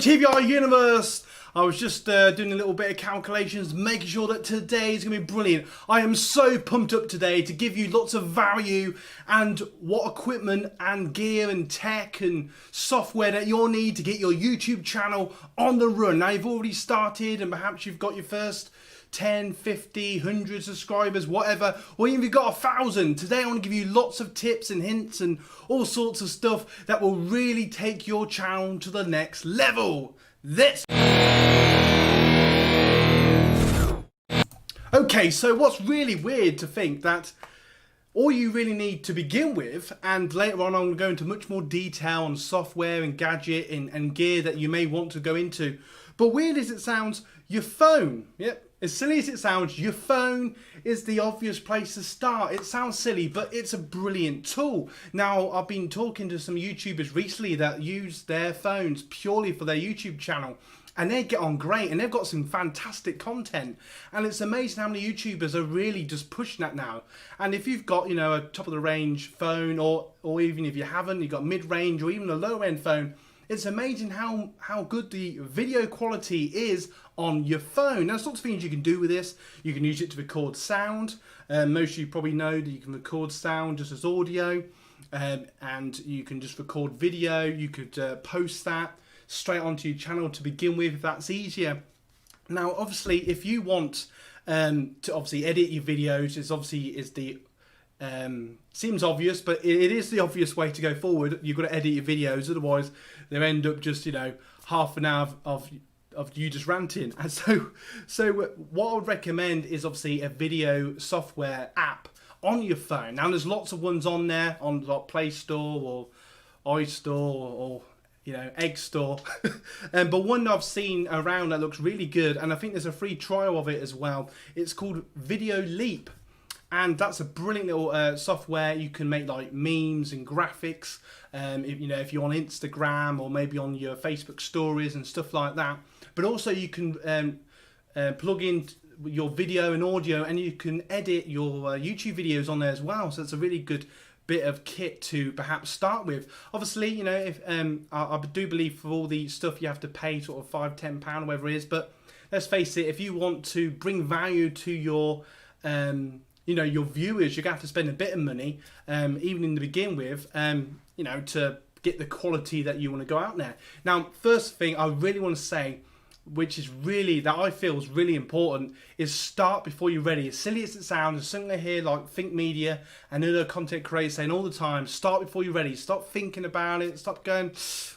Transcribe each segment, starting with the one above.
TVR universe. I was just doing a little bit of calculations, making sure that today is going to be brilliant. I am so pumped up today to give you lots of value and what equipment and gear and tech and software that you'll need to get your YouTube channel on the run. Now you've already started and perhaps you've got your first 10, 50, 100 subscribers, whatever, or even if you've got 1,000. Today I want to give you lots of tips and hints and all sorts of stuff that will really take your channel to the next level. Okay, so what's really weird to think that all you really need to begin with, and later on I'm going to go into much more detail on software and gadget and gear that you may want to go into, but weird as it sounds, your phone. Yep. As silly as it sounds, your phone is the obvious place to start. It sounds silly, but it's a brilliant tool. Now, I've been talking to some YouTubers recently that use their phones purely for their YouTube channel, and they get on great, and they've got some fantastic content. And it's amazing how many YouTubers are really just pushing that now. And if you've got, you know, a top-of-the-range phone, or even if you haven't, you've got mid-range or even a low-end phone, it's amazing how good the video quality is on your phone. There's lots of things you can do with this. You can use it to record sound. Most of you probably know that you can record sound just as audio, and you can just record video. You could post that straight onto your channel to begin with if that's easier. Now, obviously, if you want to obviously edit your videos, seems obvious, but it is the obvious way to go forward. You've got to edit your videos, otherwise they end up just, you know, half an hour of you just ranting. And so what I would recommend is obviously a video software app on your phone. Now there's lots of ones on there, on like Play Store or iStore or you know, Egg Store. But one I've seen around that looks really good, and I think there's a free trial of it as well. It's called Video Leap. And that's a brilliant little software. You can make like memes and graphics, if you're on Instagram or maybe on your Facebook stories and stuff like that. But also you can plug in your video and audio, and you can edit your YouTube videos on there as well. So it's a really good bit of kit to perhaps start with. Obviously, you know, if I do believe for all the stuff you have to pay sort of £5–10, whatever it is. But let's face it, if you want to bring value to your your viewers, you're going to have to spend a bit of money, even in the begin with, to get the quality that you want to go out there. Now, first thing I really want to say, which is really, that I feel is really important, is start before you're ready. As silly as it sounds, there's something I hear like Think Media and other content creators saying all the time, start before you're ready. Stop thinking about it. Stop going,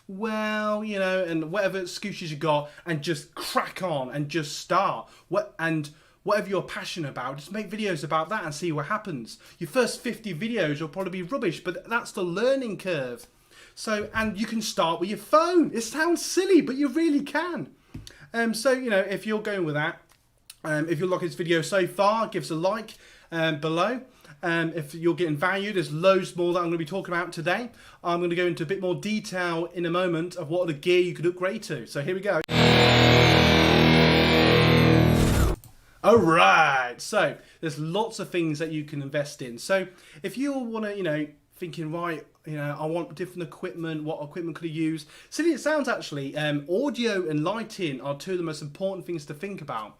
well, you know, and whatever excuses you got, and just crack on and just start. Whatever you're passionate about, just make videos about that and see what happens. Your first 50 videos will probably be rubbish, but that's the learning curve. So, and you can start with your phone. It sounds silly, but you really can. So, you know, if you're going with that, if you're liking this video so far, give us a like below. If you're getting value, there's loads more that I'm going to be talking about today. I'm going to go into a bit more detail in a moment of what are the gear you could upgrade to. So here we go. Alright, so there's lots of things that you can invest in. So if you want to, you know, thinking, right, you know, I want different equipment, what equipment could I use? Silly it sounds actually, audio and lighting are two of the most important things to think about.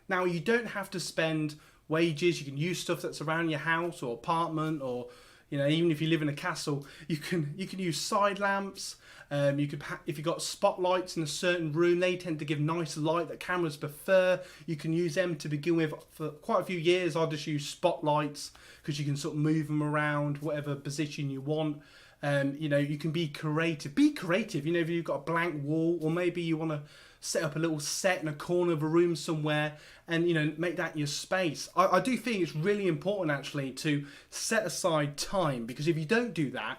Now, you don't have to spend wages. You can use stuff that's around your house or apartment, or, you know, even if you live in a castle, you can use side lamps. If you've got spotlights in a certain room, they tend to give nicer light that cameras prefer. You can use them to begin with. For quite a few years, I just use spotlights because you can sort of move them around whatever position you want. You know, you can be creative. Be creative. You know, if you've got a blank wall, or maybe you want to set up a little set in a corner of a room somewhere, and, you know, make that your space. I do think it's really important actually to set aside time, because if you don't do that,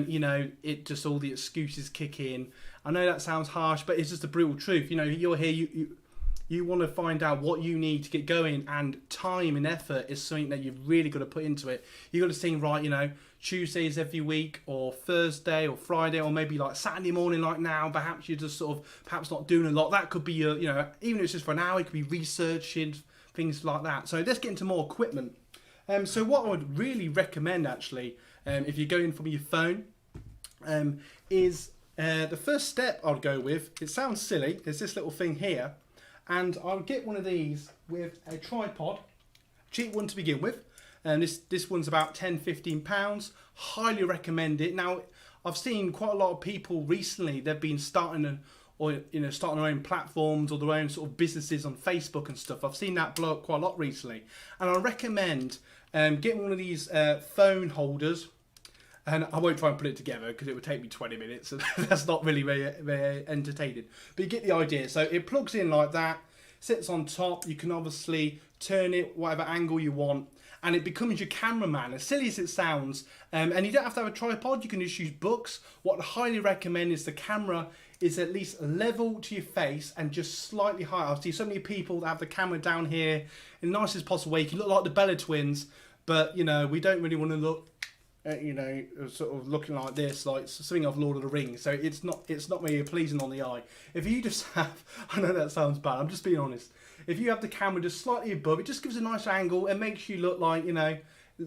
you know, it just, all the excuses kick in. I know that sounds harsh, but it's just the brutal truth. You know, you're here, you want to find out what you need to get going, and time and effort is something that you've really got to put into it. You've got to think, right, you know, Tuesdays every week, or Thursday or Friday, or maybe like Saturday morning like now, perhaps you're just sort of perhaps not doing a lot. That could be your, you know, even if it's just for an hour, you could be researching, things like that. So let's get into more equipment. So what I would really recommend actually, if you're going from your phone, is The first step I'll go with, it sounds silly, there's this little thing here, and I'll get one of these with a tripod, cheap one to begin with, and this one's about £10–15. Highly recommend it. Now, I've seen quite a lot of people recently, they've been starting starting their own platforms or their own sort of businesses on Facebook and stuff. I've seen that blow up quite a lot recently, and I recommend getting one of these phone holders. And I won't try and put it together because it would take me 20 minutes, and that's not really very entertaining. But you get the idea. So it plugs in like that, sits on top. You can obviously turn it whatever angle you want, and it becomes your cameraman, as silly as it sounds. And you don't have to have a tripod. You can just use books. What I highly recommend is the camera is at least level to your face and just slightly higher. I see so many people that have the camera down here in the nicest possible way. You can look like the Bella twins, but we don't really want to look sort of looking like this, like something of Lord of the Rings. So it's not really pleasing on the eye. If you just have, I know that sounds bad, I'm just being honest. If you have the camera just slightly above, it just gives a nice angle and makes you look like,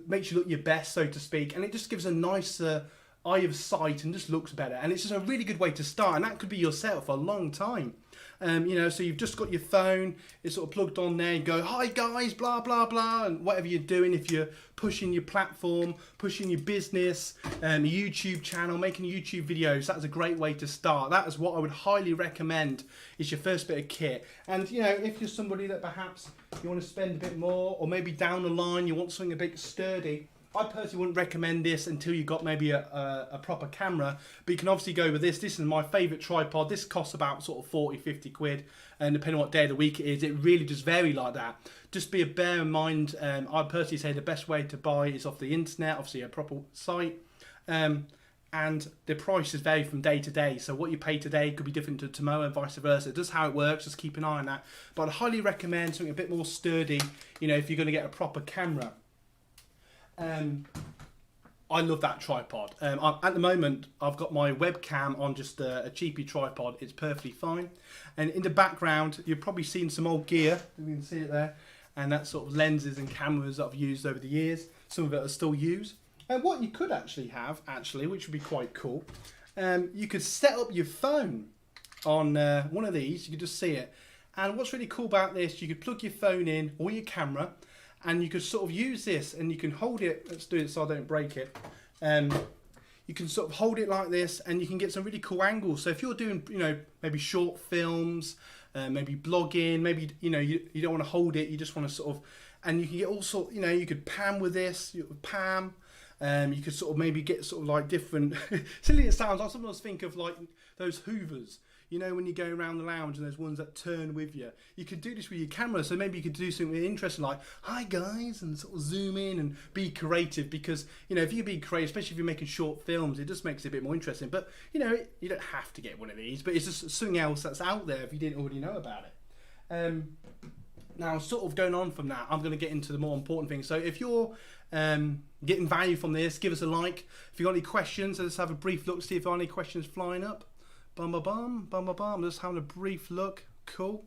makes you look your best, so to speak. And it just gives a nicer eye of sight and just looks better. And it's just a really good way to start. And that could be yourself for a long time. So you've just got your phone, it's sort of plugged on there, and go, hi guys, blah, blah, blah, and whatever you're doing, if you're pushing your platform, pushing your business, YouTube channel, making YouTube videos, that's a great way to start. That is what I would highly recommend is your first bit of kit. And, if you're somebody that perhaps you want to spend a bit more, or maybe down the line you want something a bit sturdy, I personally wouldn't recommend this until you got maybe a proper camera, but you can obviously go with this. This is my favourite tripod. This costs about sort of 40–50 quid, and depending on what day of the week it is, it really does vary like that. Just bear in mind, I personally say the best way to buy is off the internet, obviously a proper site, and the prices vary from day to day. So what you pay today could be different to tomorrow and vice versa. Just how it works, just keep an eye on that. But I highly recommend something a bit more sturdy, if you're going to get a proper camera. I love that tripod. At the moment, I've got my webcam on just a cheapy tripod. It's perfectly fine. And in the background, you've probably seen some old gear. You can see it there. And that's sort of lenses and cameras that I've used over the years. Some of it I still use. And what you could actually have, which would be quite cool, you could set up your phone on one of these. You could just see it. And what's really cool about this, you could plug your phone in or your camera, and you could sort of use this, and you can hold it. Let's do it so I don't break it. You can sort of hold it like this, and you can get some really cool angles. So if you're doing, maybe short films, maybe blogging, maybe you don't want to hold it, you just want to sort of, and you can get all sort. You could pan with this. You could sort of maybe get sort of like different. Silly it sounds, I sometimes think of like those Hoovers. When you go around the lounge and there's ones that turn with you. You could do this with your camera, so maybe you could do something interesting like, hi guys, and sort of zoom in and be creative, because, if you be creative, especially if you're making short films, it just makes it a bit more interesting. But, you don't have to get one of these, but it's just something else that's out there if you didn't already know about it. Now, sort of going on from that, I'm going to get into the more important things. So if you're getting value from this, give us a like. If you've got any questions, let's have a brief look, see if there are any questions flying up. Bum, bum, bum, bum, bum, bum. Just having a brief look. Cool.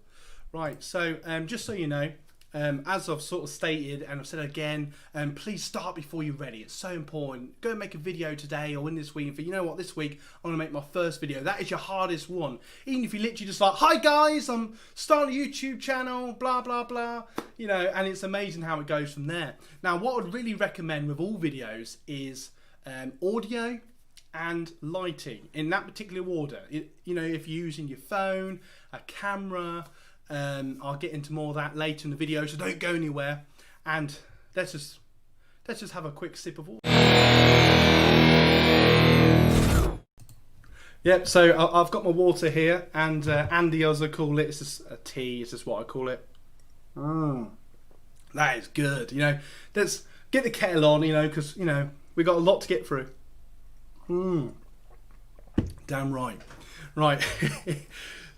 Right, so just so you know, as I've sort of stated and I've said again, please start before you're ready. It's so important. Go and make a video today or in this week. And think, you know what, this week I'm going to make my first video. That is your hardest one. Even if you literally just like, hi guys, I'm starting a YouTube channel, blah, blah, blah. And it's amazing how it goes from there. Now, what I'd really recommend with all videos is audio and lighting in that particular order. If you're using your phone, a camera, I'll get into more of that later in the video, so don't go anywhere. And let's just have a quick sip of water. Yep, so I've got my water here, and Andy, as I call it, it's just a tea, it's just what I call it. That is good. Let's get the kettle on, because we've got a lot to get through. Damn right. Right.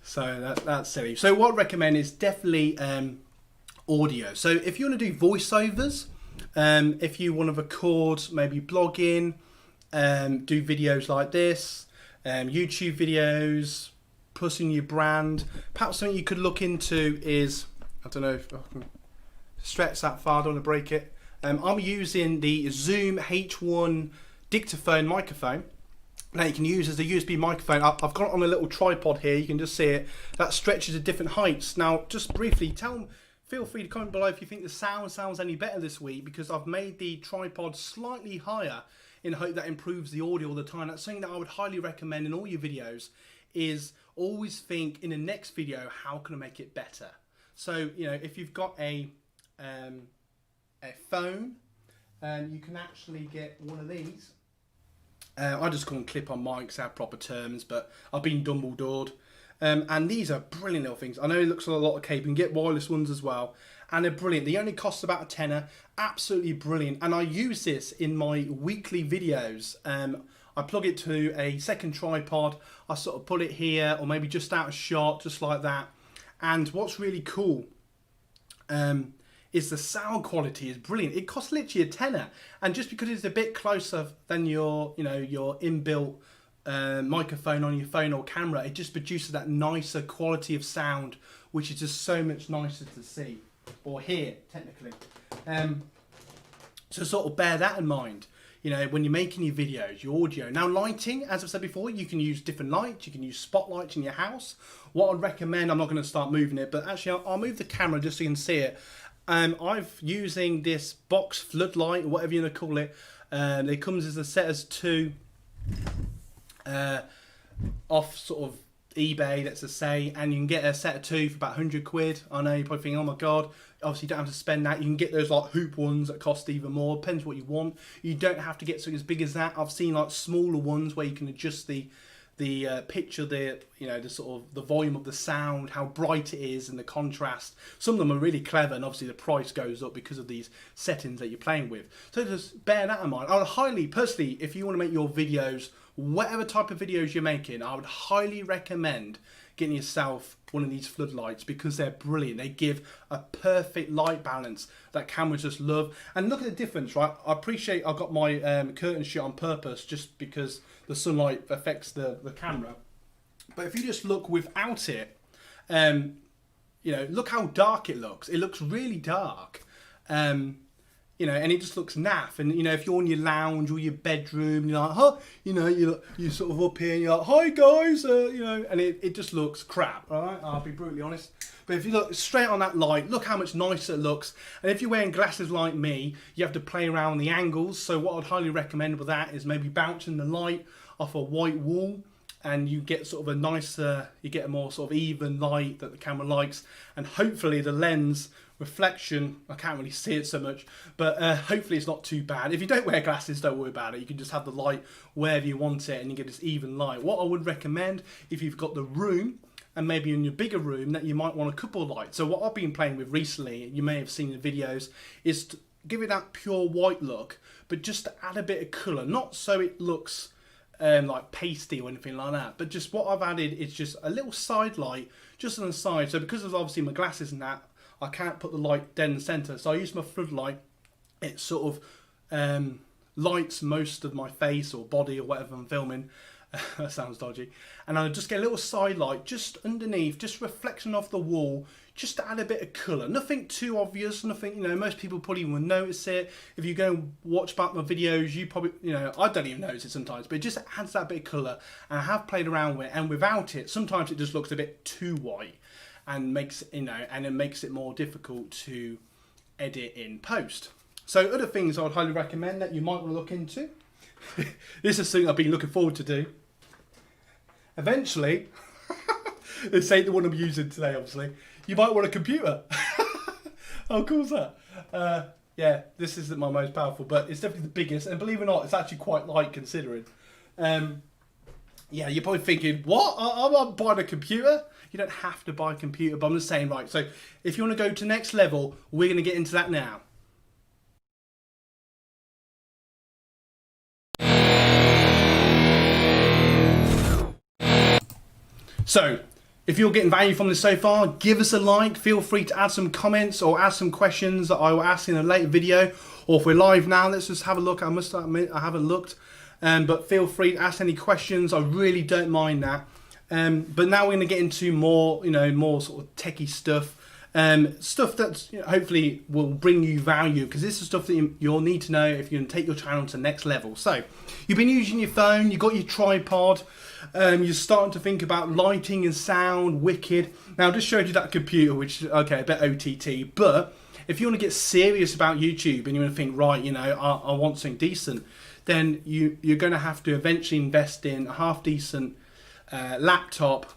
So that's silly. So what I recommend is definitely audio. So if you want to do voiceovers, if you want to record maybe blogging, do videos like this, YouTube videos, pushing your brand, perhaps something you could look into is, I don't know if I can stretch that far, I don't want to break it. I'm using the Zoom H1 dictaphone microphone, Now you can use as a USB microphone. I've got it on a little tripod here. You can just see it. That stretches at different heights. Now, just briefly, feel free to comment below if you think the sound sounds any better this week, because I've made the tripod slightly higher in hope that improves the audio all the time. That's something that I would highly recommend in all your videos, is always think in the next video, how can I make it better? So, you know, if you've got a phone, you can actually get one of these. I just call them clip-on mics, they have proper terms, but I've been Dumbledored. And these are brilliant little things. I know it looks like a lot of cable. You can get wireless ones as well, and they're brilliant. They only cost about a tenner. Absolutely brilliant. And I use this in my weekly videos. I plug it to a second tripod. I sort of put it here, or maybe just out of shot, just like that. And what's really cool is the sound quality is brilliant. It costs literally a tenner, and just because it's a bit closer than your inbuilt microphone on your phone or camera, it just produces that nicer quality of sound, which is just so much nicer to see or hear technically. So sort of bear that in mind, you know, when you're making your videos, your audio. Now lighting, as I've said before, you can use different lights. You can use spotlights in your house. What I'd recommend, I'm not going to start moving it, but actually I'll move the camera just so you can see it. I've using this box floodlight, or whatever you want to call it. It comes as a set as two off sort of eBay, let's just say, and you can get a set of two for about 100 quid. I know you're probably thinking, oh my god, obviously you don't have to spend that. You can get those like hoop ones that cost even more, depends what you want. You don't have to get something as big as that. I've seen like smaller ones where you can adjust the picture, the sort of the volume of the sound, how bright it is, and the contrast. Some of them are really clever, and obviously the price goes up because of these settings that you're playing with. So just bear that in mind. I would highly, personally, if you want to make your videos, whatever type of videos you're making, I would highly recommend getting yourself one of these floodlights, because they're brilliant. They give a perfect light balance that cameras just love. And look at the difference, right? I appreciate I've got my curtain shut on purpose just because the sunlight affects the camera. But if you just look without it, you know, look how dark it looks. It looks really dark. You know, and it just looks naff. And, you know, if you're in your lounge or your bedroom, you're like, huh, you know, you're sort of up here and you're like, hi guys, you know, and it just looks crap, all right? I'll be brutally honest. But if you look straight on that light, look how much nicer it looks. And if you're wearing glasses like me, you have to play around the angles. So what I'd highly recommend with that is maybe bouncing the light off a white wall, and you get sort of a nicer, you get a more sort of even light that the camera likes, and hopefully the lens reflection, I can't really see it so much, but hopefully it's not too bad. If you don't wear glasses, don't worry about it. You can just have the light wherever you want it, and you get this even light. What I would recommend, if you've got the room, and maybe in your bigger room, that you might want a couple of lights. So what I've been playing with recently, you may have seen in the videos, is to give it that pure white look, but just to add a bit of colour, not so it looks like pasty or anything like that, but just what I've added is just a little side light just on the side. So because of obviously my glasses and that, I can't put the light dead in the centre, so I use my floodlight. It sort of lights most of my face or body or whatever I'm filming. That sounds dodgy. And I just get a little side light just underneath, just reflection off the wall, just to add a bit of colour. Nothing too obvious, nothing, you know, most people probably won't notice it. If you go and watch back my videos, you probably, you know, I don't even notice it sometimes, but it just adds that bit of colour. And I have played around with it, and without it, sometimes it just looks a bit too white, and makes, you know, and it makes it more difficult to edit in post. So other things I would highly recommend that you might want to look into. This is something I've been looking forward to do. Eventually, this ain't the one I'm using today, obviously. You might want a computer. How cool is that? Yeah, this isn't my most powerful, but it's definitely the biggest. And believe it or not, it's actually quite light considering. Yeah, you're probably thinking, what? I'm not buying a computer? You don't have to buy a computer, but I'm just saying, right, so if you want to go to next level, we're going to get into that now. So, if you're getting value from this so far, give us a like. Feel free to add some comments or ask some questions that I will ask in a later video. Or if we're live now, let's just have a look. I must admit, I haven't looked. But feel free to ask any questions. I really don't mind that. But now we're going to get into more, you know, more sort of techie stuff. Stuff that hopefully will bring you value, because this is stuff that you'll need to know if you're going to take your channel to the next level. So you've been using your phone, you've got your tripod, you're starting to think about lighting and sound, wicked. Now I just showed you that computer, which okay, a bit OTT, but if you want to get serious about YouTube and you want to think, right, I want something decent, then you're going to have to eventually invest in a half decent laptop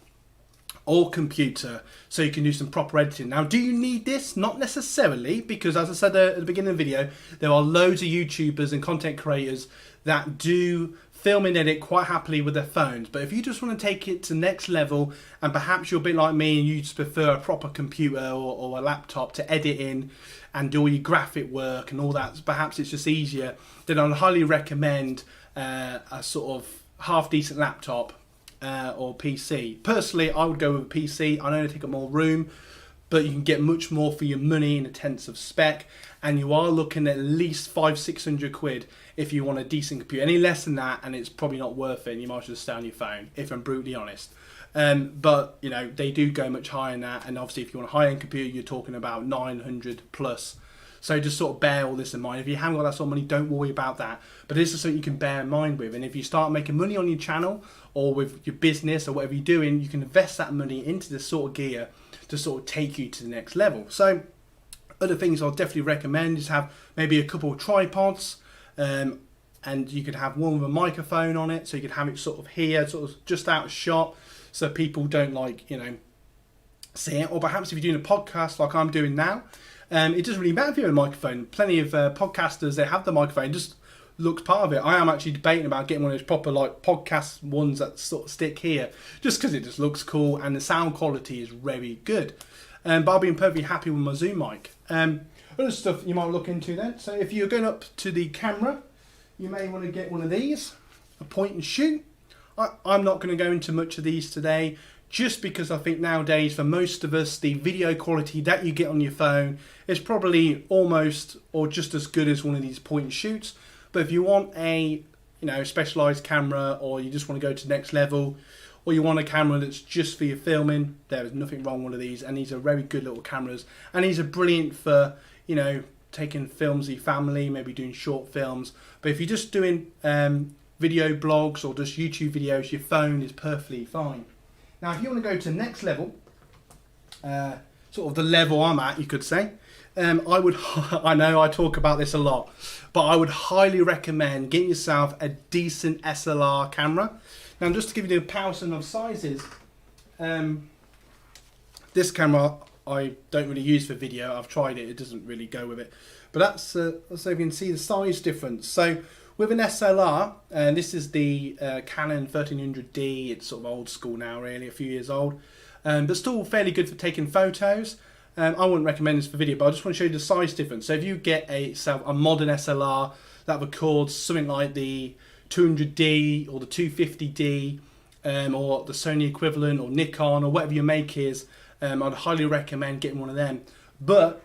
or computer so you can do some proper editing. Now, do you need this? Not necessarily, because as I said at the beginning of the video, there are loads of YouTubers and content creators that do film and edit quite happily with their phones. But if you just want to take it to the next level, and perhaps you're a bit like me and you just prefer a proper computer or a laptop to edit in and do all your graphic work and all that, perhaps it's just easier, then I'd highly recommend a sort of half decent laptop or PC. Personally, I would go with a PC. I know they take up more room, but you can get much more for your money in terms of spec, and you are looking at least 500-600 quid if you want a decent computer. Any less than that, and it's probably not worth it, and you might as well stay on your phone, if I'm brutally honest. But they do go much higher than that, and obviously if you want a high-end computer, you're talking about 900 plus. So just sort of bear all this in mind. If you haven't got that sort of money, don't worry about that. But this is something you can bear in mind with. And if you start making money on your channel or with your business or whatever you're doing, you can invest that money into this sort of gear to sort of take you to the next level. So other things I'll definitely recommend is have maybe a couple of tripods, and you could have one with a microphone on it, so you could have it sort of here, sort of just out of shot, so people don't see it. Or perhaps if you're doing a podcast like I'm doing now, it doesn't really matter if you have a microphone. Plenty of podcasters, they have the microphone, just looks part of it. I am actually debating about getting one of those proper podcast ones that sort of stick here, just because it just looks cool and the sound quality is very good. But I've been perfectly happy with my Zoom mic. Other stuff you might look into then. So if you're going up to the camera, you may want to get one of these, a point and shoot. I'm not going to go into much of these today, just because I think nowadays for most of us the video quality that you get on your phone is probably almost or just as good as one of these point and shoots. But if you want a specialized camera, or you just want to go to the next level, or you want a camera that's just for your filming, there is nothing wrong with one of these, and these are very good little cameras, and these are brilliant for taking films of your family, maybe doing short films. But if you're just doing video blogs or just YouTube videos, your phone is perfectly fine. Now, if you want to go to the next level, sort of the level I'm at, you could say, I know I talk about this a lot, but I would highly recommend getting yourself a decent SLR camera. Now, just to give you the comparison of sizes, this camera I don't really use for video. I've tried it, it doesn't really go with it. But that's so you can see the size difference. So with an SLR, and this is the Canon 1300D, it's sort of old school now really, a few years old, but still fairly good for taking photos. I wouldn't recommend this for video, but I just want to show you the size difference. So if you get a modern SLR that records something like the 200D or the 250D, or the Sony equivalent, or Nikon, or whatever your make is, I'd highly recommend getting one of them. But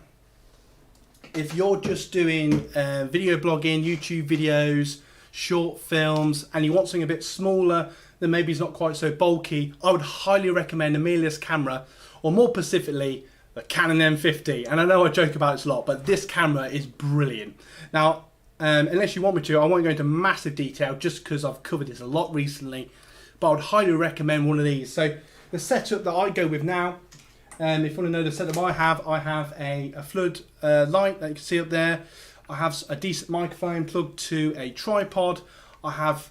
if you're just doing video blogging, YouTube videos, short films, and you want something a bit smaller, then maybe it's not quite so bulky, I would highly recommend a mirrorless camera, or more specifically, the Canon M50. And I know I joke about this a lot, but this camera is brilliant. Now, unless you want me to, I won't go into massive detail just because I've covered this a lot recently, but I would highly recommend one of these. So the setup that I go with now, if you want to know the setup I have a flood light that you can see up there. I have a decent microphone plugged to a tripod. I have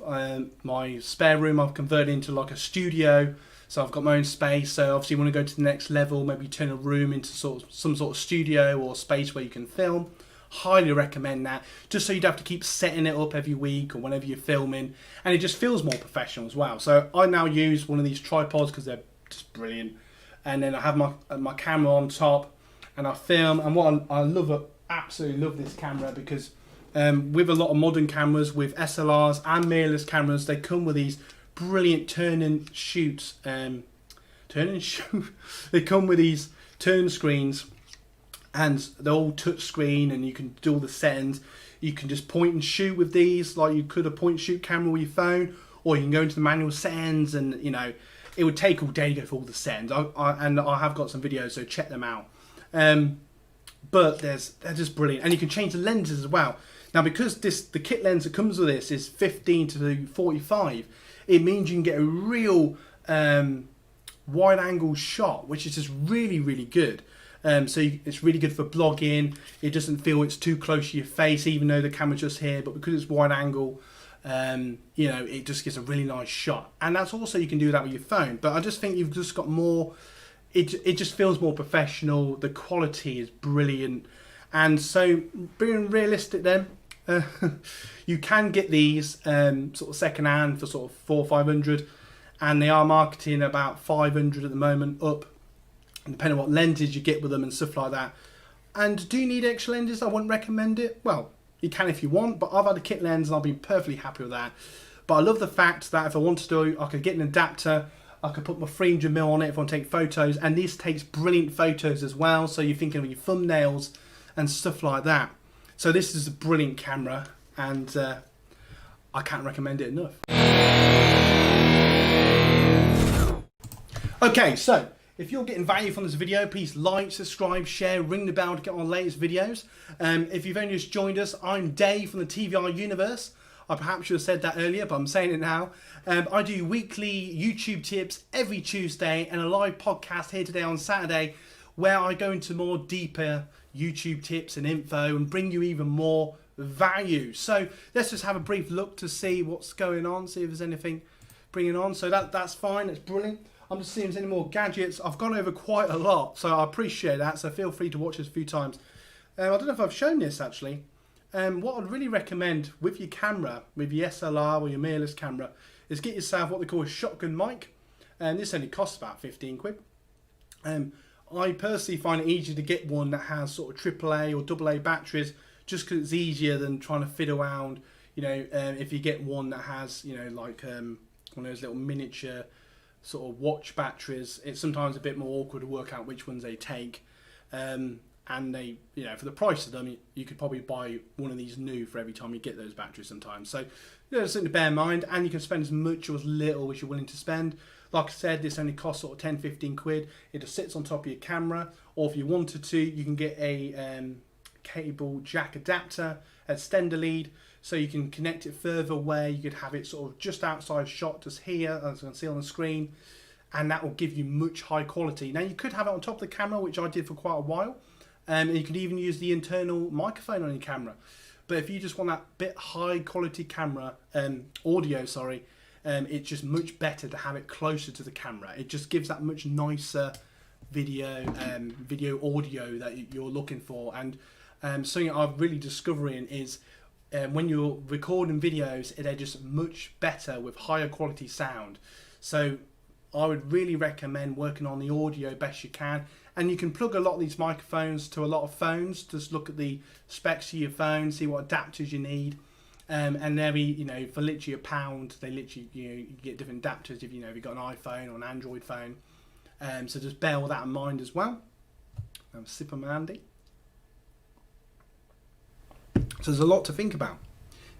my spare room I've converted into like a studio, so I've got my own space. So obviously you want to go to the next level, maybe turn a room into some sort of studio or space where you can film. Highly recommend that, just so you don't have to keep setting it up every week or whenever you're filming, and it just feels more professional as well. So I now use one of these tripods because they're just brilliant, and then I have my camera on top and I film. And what I love, absolutely love this camera, because with a lot of modern cameras, with SLRs and mirrorless cameras, they come with these brilliant turn and shoots. They come with these turn screens, and they're all touch screen, and you can do all the settings. You can just point and shoot with these like you could a point and shoot camera with your phone, or you can go into the manual settings, and it would take all day to go through all the settings. I have got some videos, so check them out. But they're just brilliant, and you can change the lenses as well. Now, because the kit lens that comes with this is 15 to 45, it means you can get a real wide angle shot, which is just really, really good. It's really good for blogging. It doesn't feel it's too close to your face, even though the camera's just here. But because it's wide angle, it just gives a really nice shot. And that's also, you can do that with your phone. But I just think you've just got more. It just feels more professional. The quality is brilliant. And so, being realistic, then you can get these sort of second hand for sort of 400 or 500, and they are marketing about 500 at the moment up, depending on what lenses you get with them and stuff like that. And do you need extra lenses? I wouldn't recommend it. Well, you can if you want, but I've had a kit lens and I've been perfectly happy with that. But I love the fact that if I wanted to, I could get an adapter, I could put my 300mm on it if I want to take photos, and this takes brilliant photos as well. So you're thinking of your thumbnails and stuff like that. So this is a brilliant camera, and I can't recommend it enough. Okay, so if you're getting value from this video, please like, subscribe, share, ring the bell to get on the latest videos. If you've only just joined us, I'm Dave from the TVR universe. I perhaps should have said that earlier, but I'm saying it now. I do weekly YouTube tips every Tuesday and a live podcast here today on Saturday, where I go into more deeper YouTube tips and info and bring you even more value. So let's just have a brief look to see what's going on, see if there's anything bringing on. So that's fine, that's brilliant. I'm just seeing if there's any more gadgets. I've gone over quite a lot, so I appreciate that. So feel free to watch this a few times. I don't know if I've shown this actually. What I'd really recommend with your camera, with your SLR or your mirrorless camera, is get yourself what they call a shotgun mic. And this only costs about 15 quid. I personally find it easier to get one that has sort of AAA or AA batteries, just because it's easier than trying to fiddle around. If you get one that has, like one of those little miniature sort of watch batteries, it's sometimes a bit more awkward to work out which ones they take. And they, for the price of them, you could probably buy one of these new for every time you get those batteries sometimes. So, something to bear in mind, and you can spend as much or as little as you're willing to spend. Like I said, this only costs sort of 10, 15 quid. It just sits on top of your camera, or if you wanted to, you can get a cable jack adapter, extender lead, so you can connect it further away. You could have it sort of just outside shot, just here, as you can see on the screen, and that will give you much high quality. Now, you could have it on top of the camera, which I did for quite a while. And you could even use the internal microphone on your camera. But if you just want that bit high quality camera, audio, sorry, it's just much better to have it closer to the camera. It just gives that much nicer video audio that you're looking for. And something I'm really discovering is when you're recording videos, they're just much better with higher quality sound. So I would really recommend working on the audio best you can. And you can plug a lot of these microphones to a lot of phones. Just look at the specs of your phone, see what adapters you need. And they'll be, for literally £1, they literally, you get different adapters if you've got an iPhone or an Android phone. So just bear all that in mind as well. Have a sip of my Andy. So there's a lot to think about.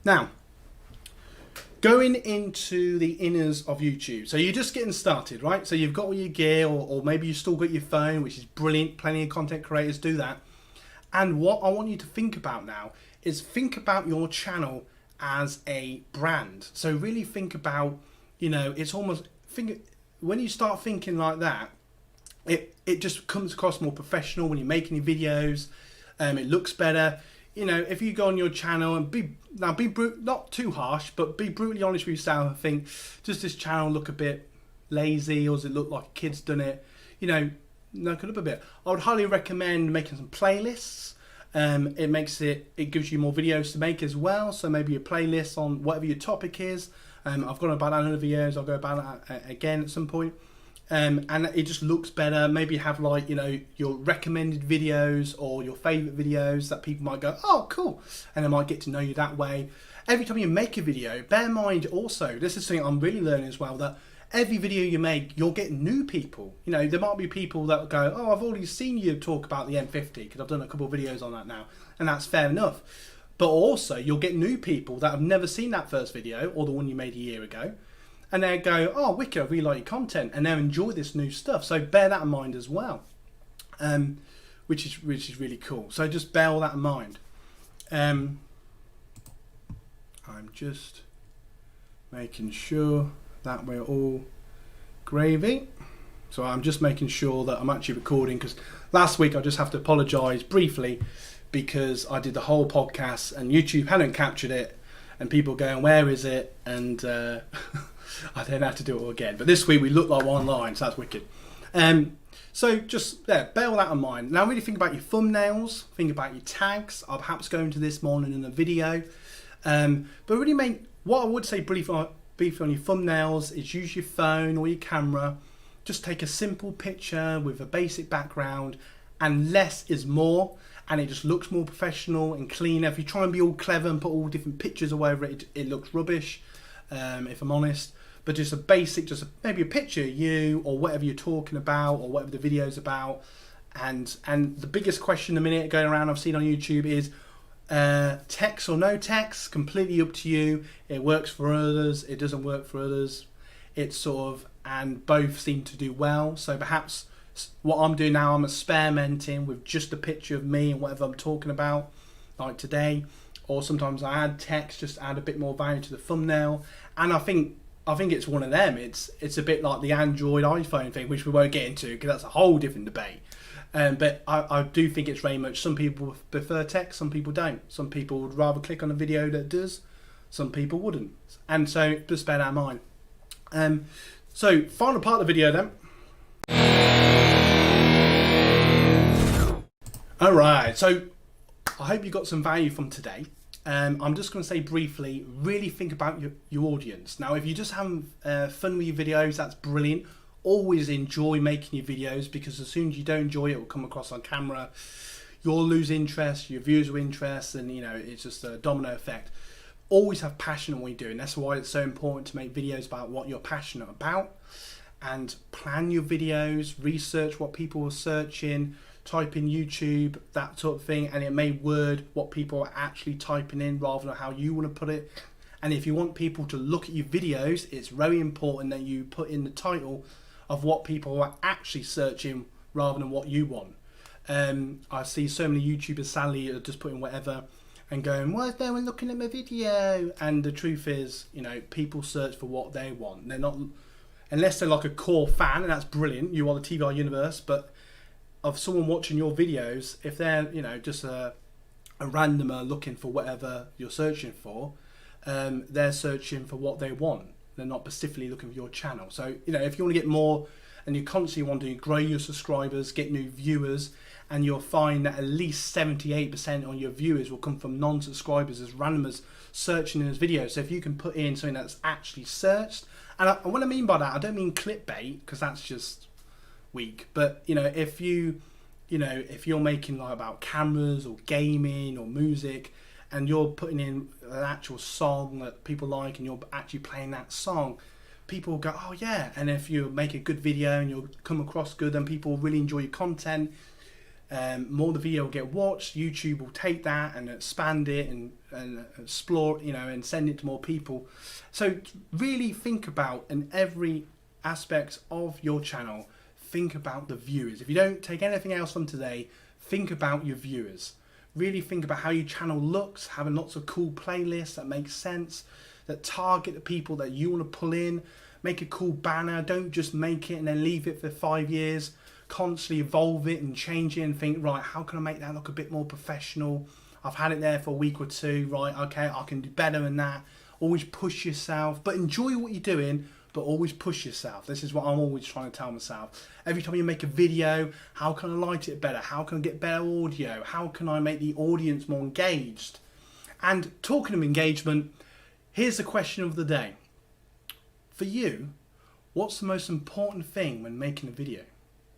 Now, going into the inners of YouTube. So you're just getting started, right? So you've got all your gear, or maybe you've still got your phone, which is brilliant. Plenty of content creators do that. And what I want you to think about now is think about your channel as a brand. So really think about, it's almost, when you start thinking like that, it just comes across more professional when you're making your videos. It looks better. If you go on your channel and be not too harsh, but be brutally honest with yourself and think, does this channel look a bit lazy, or does it look like a kid's done it? Knock it up a bit. I would highly recommend making some playlists. It gives you more videos to make as well. So maybe a playlist on whatever your topic is. I've gone about that in other videos. I'll go about that again at some point. And it just looks better. Maybe have your recommended videos or your favorite videos that people might go, oh, cool. And they might get to know you that way. Every time you make a video, bear in mind also, this is something I'm really learning as well, that every video you make, you'll get new people. There might be people that go, oh, I've already seen you talk about the M50 because I've done a couple of videos on that now. And that's fair enough. But also, you'll get new people that have never seen that first video or the one you made a year ago. And they go, oh, wicked, I really like your content, and they'll enjoy this new stuff. So bear that in mind as well. which is really cool. So just bear all that in mind. I'm just making sure that we're all gravy. So I'm just making sure that I'm actually recording, because last week I just have to apologise briefly because I did the whole podcast and YouTube hadn't captured it, and people going, where is it? And I then have to do it all again. But this week we look like one line, so that's wicked. So just bear all that in mind. Now really think about your thumbnails, think about your tags. I'll perhaps go into this more in a video. But really what I would say briefly on your thumbnails is use your phone or your camera. Just take a simple picture with a basic background, and less is more, and it just looks more professional and cleaner. If you try and be all clever and put all different pictures or whatever, it looks rubbish, if I'm honest. But just a basic, maybe a picture of you or whatever you're talking about or whatever the video's about. And the biggest question a minute going around I've seen on YouTube is text or no text. Completely up to you. It works for others, it doesn't work for others. It's sort of, and both seem to do well. So perhaps what I'm doing now, I'm experimenting with just a picture of me and whatever I'm talking about, like today. Or sometimes I add text, just add a bit more value to the thumbnail. And I think it's one of them. It's a bit like the Android iPhone thing, which we won't get into because that's a whole different debate. But I do think it's very much, some people prefer text, some people don't. Some people would rather click on a video that does, some people wouldn't. And so just bear that in mind. So final part of the video then. Alright, so I hope you got some value from today. I'm just going to say briefly, really think about your audience. Now, if you just having fun with your videos, that's brilliant. Always enjoy making your videos, because as soon as you don't enjoy it, it will come across on camera. You'll lose interest, your viewers will interest, and it's just a domino effect. Always have passion in what you're doing. That's why it's so important to make videos about what you're passionate about, and plan your videos, research what people are searching, type in YouTube, that sort of thing, and it may word what people are actually typing in rather than how you want to put it. And if you want people to look at your videos, it's very important that you put in the title of what people are actually searching rather than what you want. I see so many YouTubers sadly are just putting whatever and going, why is no one looking at my video? And the truth is, people search for what they want. They're not, unless they're like a core fan, and that's brilliant, you are the TVR universe, but of someone watching your videos, if they're just a randomer looking for whatever you're searching for, they're searching for what they want. They're not specifically looking for your channel. So if you want to get more and you constantly want to grow your subscribers, get new viewers, and you'll find that at least 78% of your viewers will come from non-subscribers as randomers searching in his videos. So if you can put in something that's actually searched, and what I mean by that, I don't mean clickbait, because that's just weak, but if you're making like about cameras or gaming or music, and you're putting in an actual song that people like and you're actually playing that song, people will go, oh yeah. And if you make a good video and you'll come across good, then people really enjoy your content, more the video will get watched. YouTube will take that and expand it and explore, and send it to more people. So really think about, in every aspect of your channel, think about the viewers. If you don't take anything else from today, think about your viewers. Really think about how your channel looks, having lots of cool playlists that make sense, that target the people that you want to pull in. Make a cool banner. Don't just make it and then leave it for 5 years. Constantly evolve it and change it and think, right, how can I make that look a bit more professional? I've had it there for a week or two, right, okay, I can do better than that. Always push yourself, but enjoy what you're doing, but always push yourself. This is what I'm always trying to tell myself. Every time you make a video, how can I light it better? How can I get better audio? How can I make the audience more engaged? And talking of engagement, here's the question of the day. For you, what's the most important thing when making a video?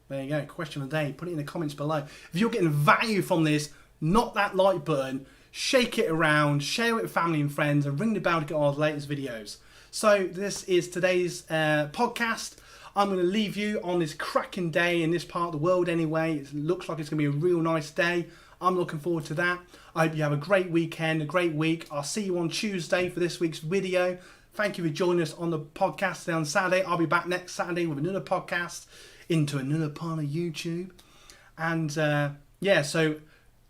There you go, question of the day. Put it in the comments below. If you're getting value from this, knock that like button, shake it around, share it with family and friends, and ring the bell to get our latest videos. So this is today's podcast. I'm going to leave you on this cracking day in this part of the world anyway. It looks like it's going to be a real nice day. I'm looking forward to that. I hope you have a great weekend, a great week. I'll see you on Tuesday for this week's video. Thank you for joining us on the podcast today on Saturday. I'll be back next Saturday with another podcast into another part of YouTube. And Yeah, so,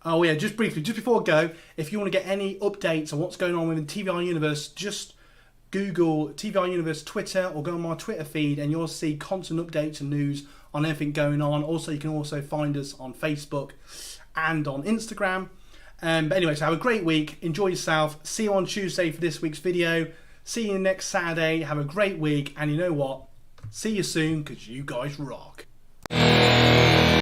oh yeah, just briefly, just before I go, if you want to get any updates on what's going on within TVR Universe, just Google TVR Universe Twitter or go on my Twitter feed and you'll see constant updates and news on everything going on. Also, you can also find us on Facebook and on Instagram. But anyway, so have a great week. Enjoy yourself. See you on Tuesday for this week's video. See you next Saturday. Have a great week. And you know what? See you soon, because you guys rock.